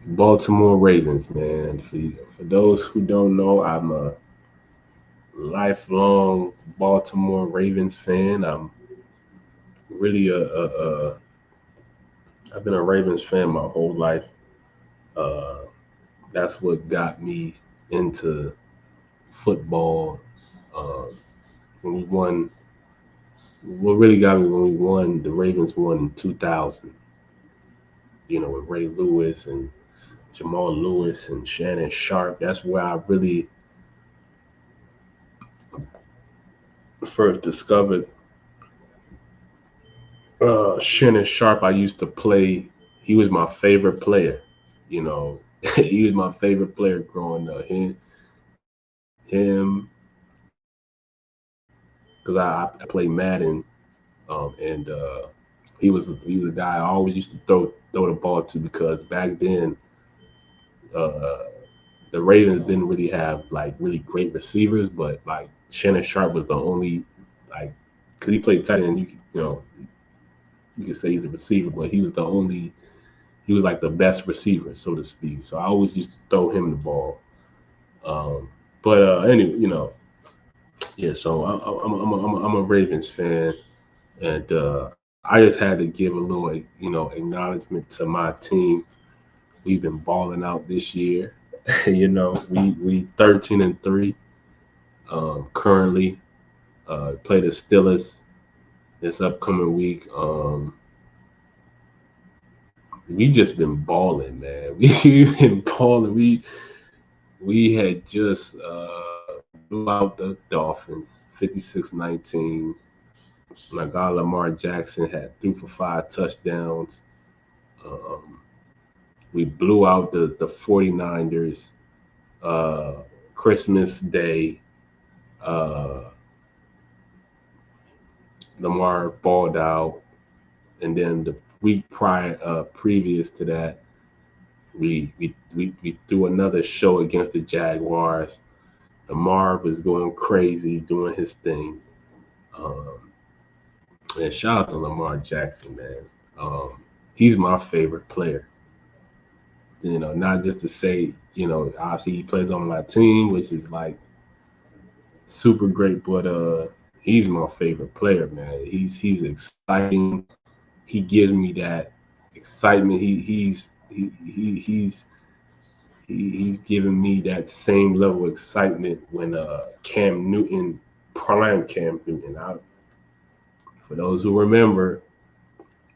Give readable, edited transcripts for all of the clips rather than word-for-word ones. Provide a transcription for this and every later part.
Baltimore Ravens, man. For those who don't know, I'm a lifelong Baltimore Ravens fan. I'm really I've been a Ravens fan my whole life. Uh, that's what got me into football. Um, when we won, what really got me when we won, the Ravens won in 2000. With Ray Lewis and Jamal Lewis and Shannon Sharp. That's where I really first discovered Shannon Sharp. I used to play. He was my favorite player. You know, he was my favorite player growing up. Him, because I play Madden, and he was a guy I always used to throw the ball to because back then uh, the Ravens didn't really have like really great receivers, but like Shannon Sharp was the only like because he played tight end. You could say he's a receiver, but he was like the best receiver, so to speak. So I always used to throw him the ball. Um, but anyway, yeah. So I'm a Ravens fan, and I just had to give a little, acknowledgement to my team. We've been balling out this year. We 13-3 currently. Play the Steelers this upcoming week. We just been balling, man. We've been balling. We had just blew out the Dolphins 56-19. My guy Lamar Jackson had 3 for 5 touchdowns. Um, we blew out the 49ers uh, Christmas Day. Uh, Lamar balled out. And then the week previous to that, we threw another show against the Jaguars. Lamar was going crazy, doing his thing. Um, and shout out to Lamar Jackson, man. He's my favorite player. Not just to say, obviously he plays on my team, which is like super great, but he's my favorite player, man. He's exciting. He gives me that excitement. He's giving me that same level of excitement when Cam Newton, prime Cam Newton. For those who remember,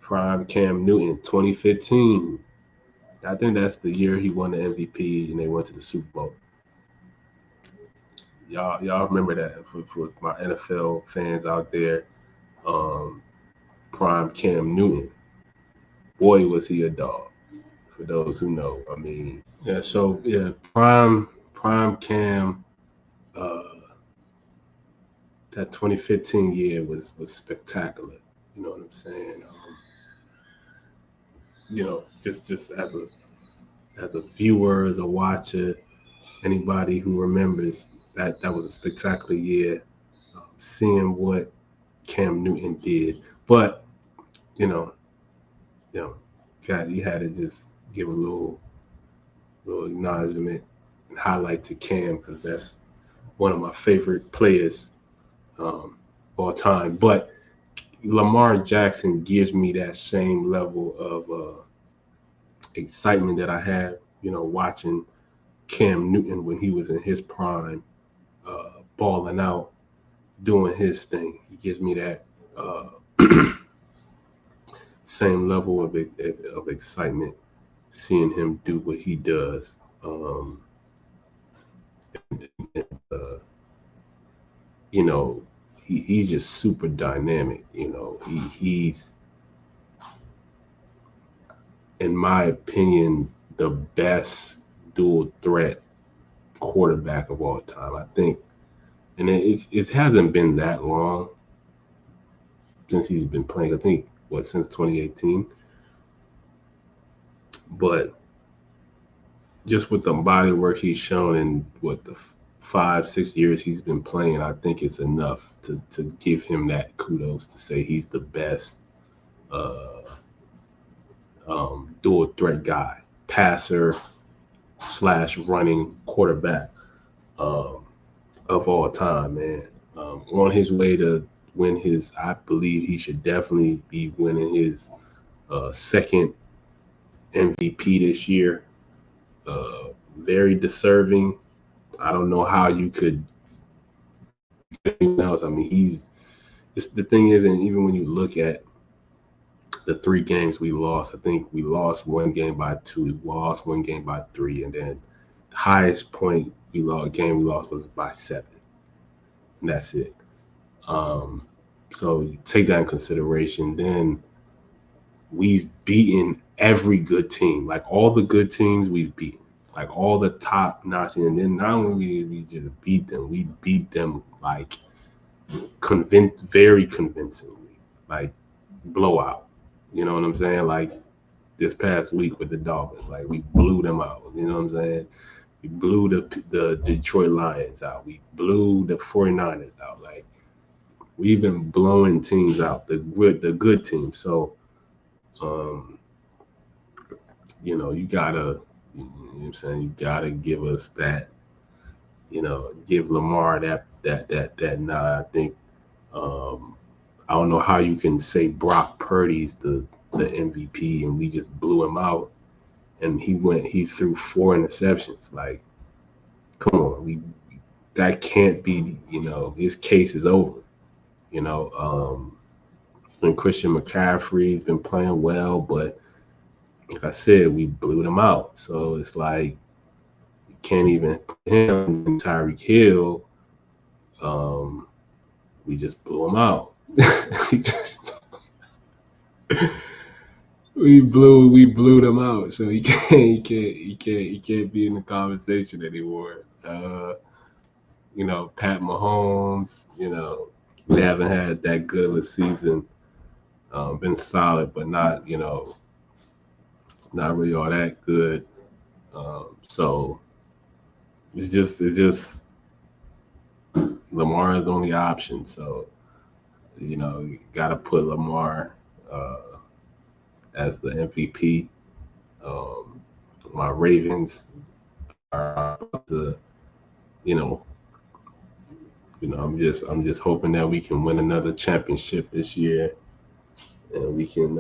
prime Cam Newton, 2015. I think that's the year he won the MVP and they went to the Super Bowl. Y'all remember that for my NFL fans out there. Um, prime Cam Newton. Boy, was he a dog. For those who know, I mean, yeah. So yeah, prime Cam. Uh, that 2015 year was spectacular. You know what I'm saying? Just as a viewer, as a watcher, anybody who remembers that was a spectacular year. Seeing what Cam Newton did, but you know, you know, God, you had to just give a little acknowledgement and highlight to Cam because that's one of my favorite players all time. But Lamar Jackson gives me that same level of excitement that I had, watching Cam Newton when he was in his prime, balling out, doing his thing. He gives me that uh, same level of excitement seeing him do what he does. And, you know, he's just super dynamic. He's, in my opinion, the best dual threat quarterback of all time. I think, and it hasn't been that long since he's been playing. I think since 2018, but just with the body work he's shown and what the 5 6 years he's been playing, I think it's enough to give him that kudos to say he's the best uh, dual threat guy. passer slash running quarterback of all time, man. On his way to win his, I believe he should definitely be winning his second MVP this year. Very deserving. I don't know how you could anything else. I mean, it's the thing is, and even when you look at the 3 games we lost, I think we lost 1 game by 2, we lost 1 game by 3, and then the highest point we lost was by 7, and that's it. So you take that in consideration. Then we've beaten every good team, like all the good teams we've beaten, like all the top notch. And then not only we just beat them, we beat them like very convincingly, like blowout. You know what I'm saying? Like this past week with the Dolphins, like we blew them out. You know what I'm saying? We blew the Detroit Lions out. We blew the 49ers out. Like we've been blowing teams out, the good teams. So, you gotta, you know what I'm saying, you gotta give us that, give Lamar that nod. I think, I don't know how you can say Brock Purdy's the MVP and we just blew him out, and he threw 4 interceptions. Like, come on, that can't be, his case is over. And Christian McCaffrey's been playing well, but like I said, we blew them out. So it's like you can't even put him and Tyreek Hill. We just blew him out. we blew them out. So he can't be in the conversation anymore. Pat Mahomes, we haven't had that good of a season. Been solid, but not really all that good. So it's just Lamar is the only option. So you got to put Lamar as the MVP. My Ravens are about to, you know, I'm just hoping that we can win another championship this year, and we can,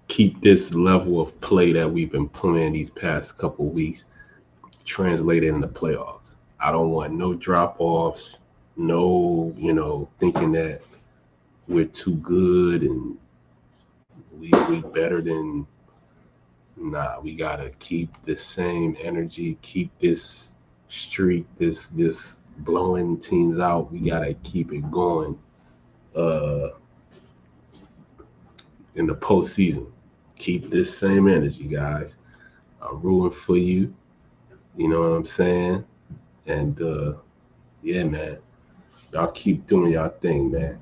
keep this level of play that we've been playing these past couple weeks translated in the playoffs. I don't want no drop offs, no, thinking that we're too good and we better than. Nah, we gotta keep the same energy, keep this streak, this blowing teams out. We gotta keep it going in the postseason. Keep this same energy, guys. I'm rooting for you. You know what I'm saying? And yeah, man, y'all keep doing y'all thing, man.